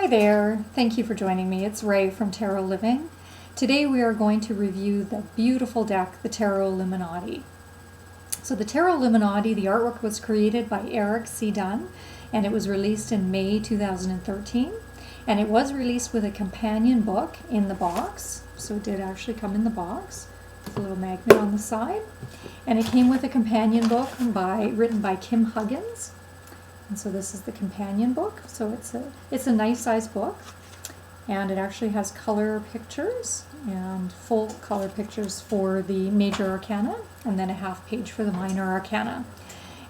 Hi there, thank you for joining me. It's Ray from Tarot Living. Today we are going to review the beautiful deck, the Tarot Illuminati. So the Tarot Illuminati, the artwork was created by Erik Dunne, and it was released in May 2013. And it was released with a companion book in the box. So it did actually come in the box with a little magnet on the side. And it came with a companion book written by Kim Huggens. And so this is the companion book. So it's a nice size book, and it actually has color pictures and full color pictures for the major arcana, and then a half page for the minor arcana.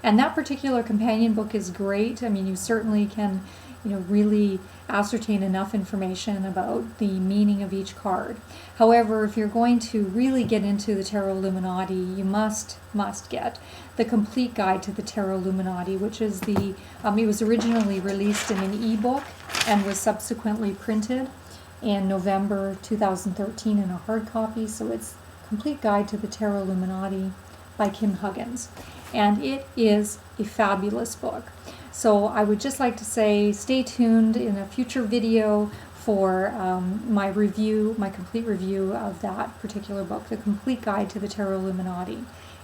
And that particular companion book is great. I mean, you certainly can, really ascertain enough information about the meaning of each card. However, if you're going to really get into the Tarot Illuminati, you must get the complete guide to the Tarot Illuminati, which is it was originally released in an ebook and was subsequently printed in November 2013 in a hard copy. So it's Complete Guide to the Tarot Illuminati by Kim Huggens. And it is a fabulous book. So I would just like to say, stay tuned in a future video for my complete review of that particular book, The Complete Guide to the Tarot Illuminati.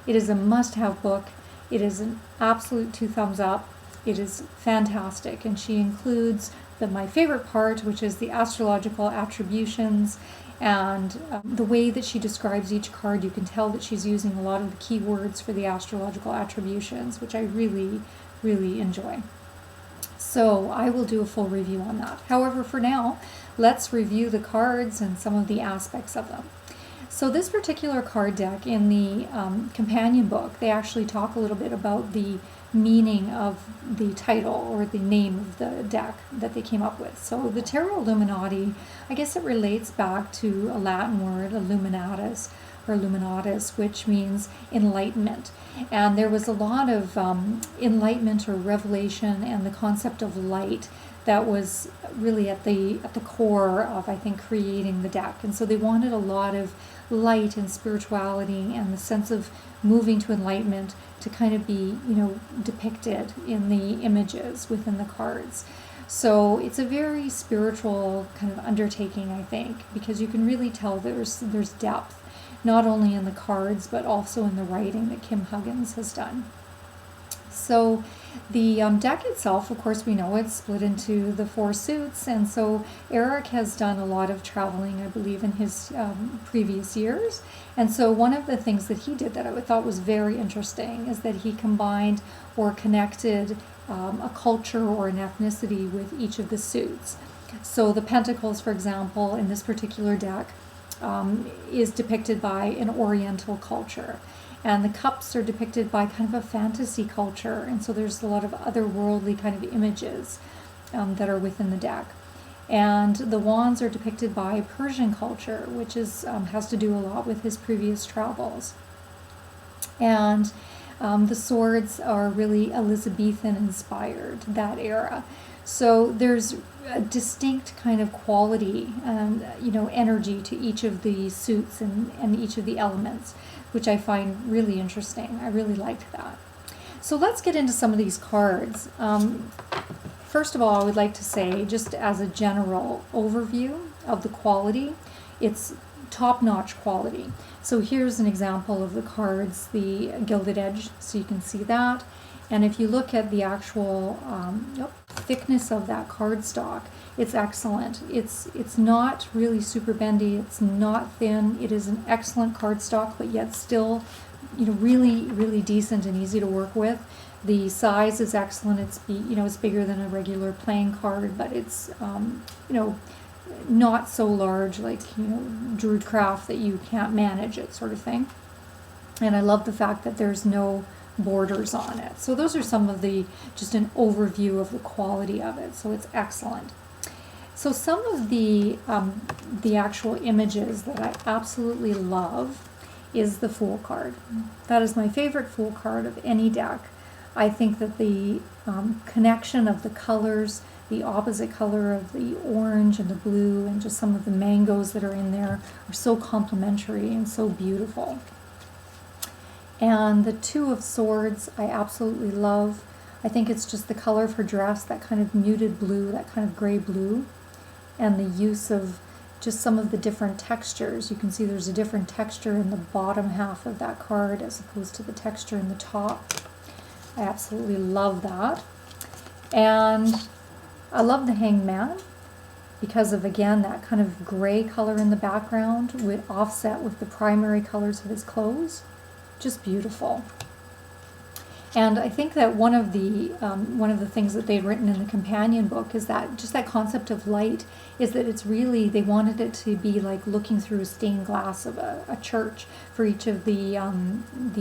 It is a must-have book. It is an absolute 2 thumbs up. It is fantastic, and she includes my favorite part, which is the astrological attributions, and the way that she describes each card. You can tell that she's using a lot of the keywords for the astrological attributions, which I really enjoy. So I will do a full review on that. However, for now, let's review the cards and some of the aspects of them. So this particular card deck in the companion book, they actually talk a little bit about the meaning of the title or the name of the deck that they came up with. So the Tarot Illuminati, I guess it relates back to a Latin word, illuminatus, or illuminatus, which means enlightenment. And there was a lot of enlightenment or revelation and the concept of light that was really at the core of, I think, creating the deck. And so they wanted a lot of light and spirituality and the sense of moving to enlightenment to kind of be, depicted in the images within the cards. So it's a very spiritual kind of undertaking, I think, because you can really tell there's depth, not only in the cards, but also in the writing that Kim Huggens has done. So the deck itself, of course, we know it's split into the 4 suits, and so Erik has done a lot of traveling, I believe, in his previous years. And so one of the things that he did that I thought was very interesting is that he combined or connected a culture or an ethnicity with each of the suits. So the Pentacles, for example, in this particular deck, is depicted by an Oriental culture. And the cups are depicted by kind of a fantasy culture. And so there's a lot of otherworldly kind of images that are within the deck. And the wands are depicted by Persian culture, which has to do a lot with his previous travels. And the swords are really Elizabethan inspired, that era. So there's a distinct kind of quality and energy to each of the suits and each of the elements, which I find really interesting. I really liked that. So let's get into some of these cards. First of all, I would like to say, just as a general overview of the quality, it's top-notch quality. So here's an example of the cards, the Gilded Edge, so you can see that. And if you look at the actual thickness of that cardstock, it's excellent. It's not really super bendy. It's not thin. It is an excellent cardstock, but yet still, really decent and easy to work with. The size is excellent. It's bigger than a regular playing card, but it's not so large like Druidcraft that you can't manage it, sort of thing. And I love the fact that there's no borders on it. So those are some of just an overview of the quality of it. So it's excellent. So some of the actual images that I absolutely love is the Fool card. That is my favorite Fool card of any deck. I think that the connection of the colors, the opposite color of the orange and the blue, and just some of the mangoes that are in there are so complementary and so beautiful. And the Two of Swords I absolutely love. I think it's just the color of her dress, that kind of muted blue, that kind of gray blue. and the use of just some of the different textures. You can see there's a different texture in the bottom half of that card as opposed to the texture in the top. I absolutely love that. And I love the Hangman because of, again, that kind of gray color in the background with offset with the primary colors of his clothes. Just beautiful. And I think that one of the things that they'd written in the companion book is that just that concept of light is that it's really, they wanted it to be like looking through a stained glass of a church for each of the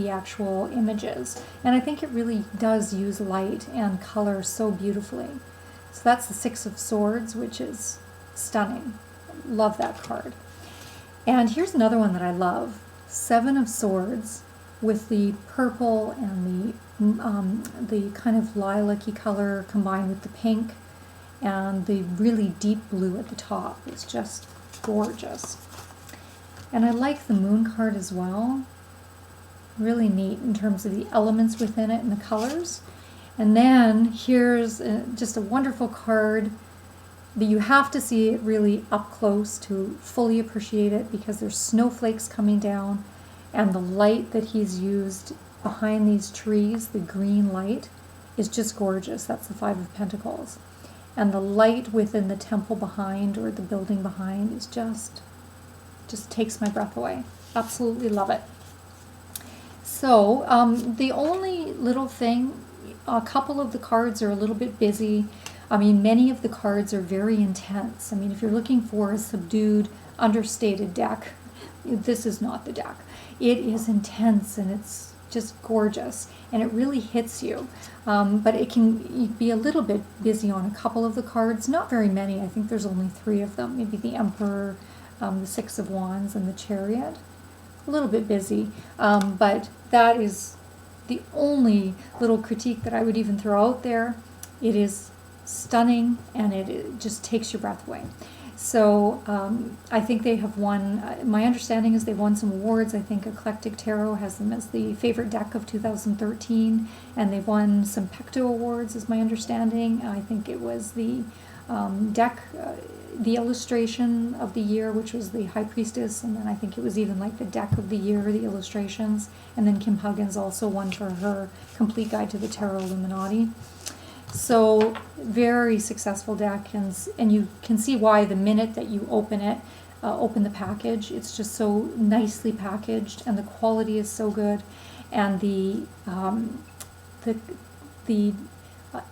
actual images. And I think it really does use light and color so beautifully. So that's the Six of Swords, which is stunning. Love that card. And here's another one that I love. Seven of Swords with the purple and the kind of lilac-y color combined with the pink and the really deep blue at the top. It's just gorgeous. And I like the Moon card as well. Really neat in terms of the elements within it and the colors. And then here's just a wonderful card that you have to see it really up close to fully appreciate it, because there's snowflakes coming down and the light that he's used behind these trees, the green light, is just gorgeous. That's the Five of Pentacles. And the light within the temple behind, or the building behind, is just takes my breath away. Absolutely love it. So the only little thing, a couple of the cards are a little bit busy. I mean, many of the cards are very intense. I mean, if you're looking for a subdued, understated deck, this is not the deck. It is intense and it's just gorgeous, and it really hits you. But it can be a little bit busy on a couple of the cards. Not very many. I think there's only 3 of them. Maybe the Emperor, the Six of Wands, and the Chariot. A little bit busy. But that is the only little critique that I would even throw out there. It is stunning, and it just takes your breath away. So I think they have won, my understanding is they've won some awards. I think Eclectic Tarot has them as the favorite deck of 2013, and they've won some Pecto Awards is my understanding. I think it was the deck, the illustration of the year, which was the High Priestess, and then I think it was even like the deck of the year, the illustrations, and then Kim Huggens also won for her Complete Guide to the Tarot Illuminati. So very successful deck, and you can see why the minute that you open it, open the package, it's just so nicely packaged, and the quality is so good, and the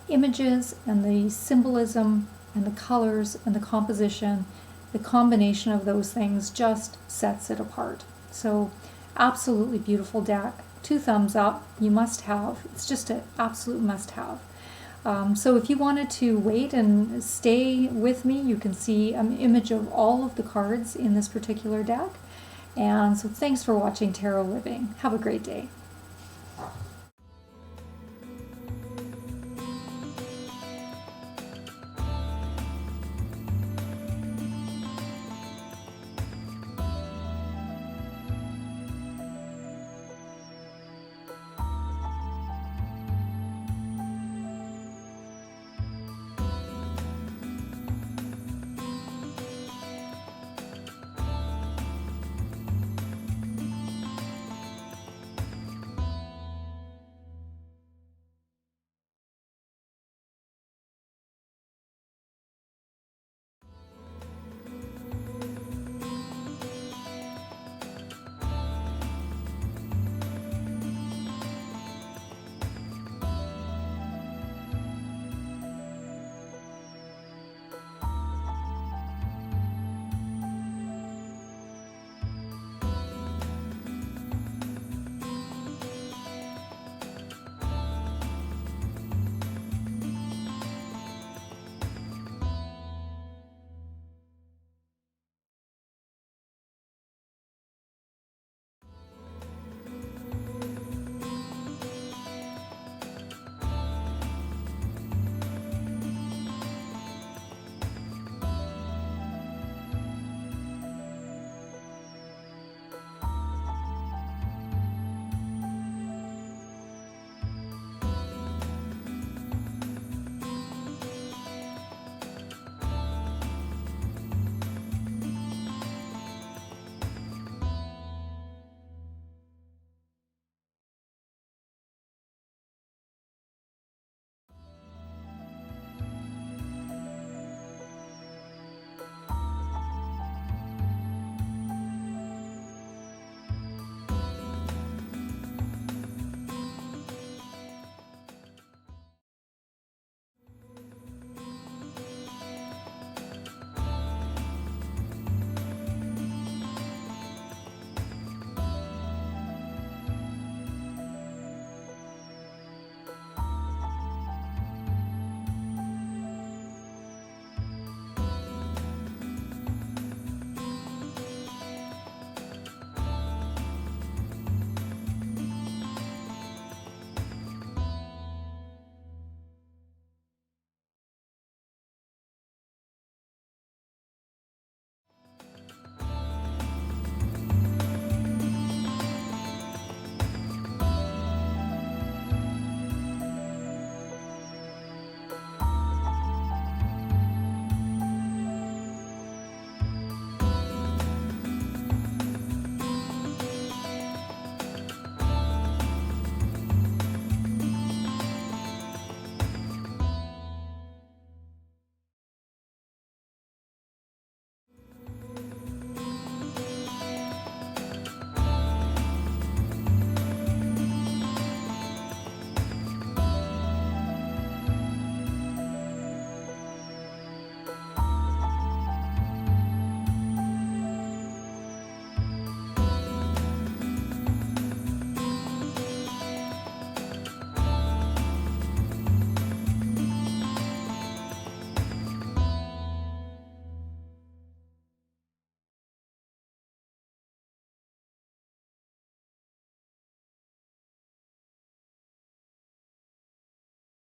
images and the symbolism and the colors and the composition, the combination of those things just sets it apart. So absolutely beautiful deck. 2 thumbs up. You must have. It's just an absolute must have. So if you wanted to wait and stay with me, you can see an image of all of the cards in this particular deck. And so thanks for watching Tarot Living. Have a great day.